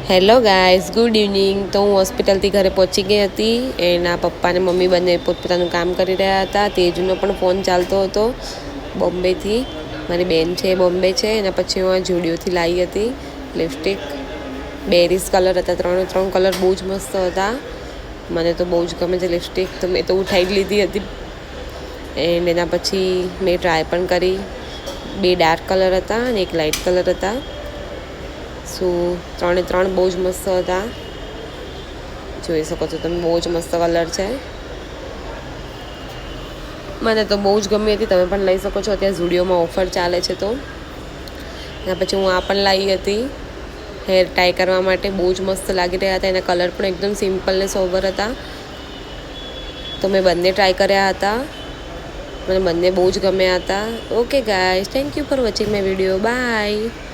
Hello guys, good evening. તો હું હોસ્પિટલથી ઘરે પહોંચી ગઈ હતી. એના પપ્પા અને મમ્મી બંને પોતપોતાનું કામ કરી રહ્યા હતા. તેજુનો પણ ફોન ચાલતો હતો બોમ્બેથી. મારી બેન છે એ બોમ્બે છે. એના પછી હું આ જુડિયોથી લાવી હતી લિપસ્ટિક. બેરીઝ કલર હતા, ત્રણ કલર બહુ જ મસ્ત હતા. મને તો બહુ જ ગમે છે લિપસ્ટિક, તો મેં તો ઉઠાવી જ લીધી હતી. એન્ડ એના પછી મેં ટ્રાય પણ કરી. 2 ડાર્ક કલર હતા અને 1 લાઇટ કલર હતા. સો ત્રણ બહુ જ મસ્ત હતા. જોઈ શકો છો તમે, બહુ જ મસ્ત કલર છે. મને તો બહુ જ ગમી હતી. તમે પણ લઈ શકો છો, અત્યારે ઝુડિયોમાં ઓફર ચાલે છે. તો એના પછી હું આ પણ લાવી હતી હેર ટાઈ કરવા માટે. બહુ જ મસ્ત લાગી રહ્યા હતા. એના કલર પણ એકદમ સિમ્પલ ને સોબર હતા. તો મેં બંને ટ્રાય કર્યા હતા. મને બંને બહુ જ ગમ્યા હતા. Okay guys, thank you for watching my video. By.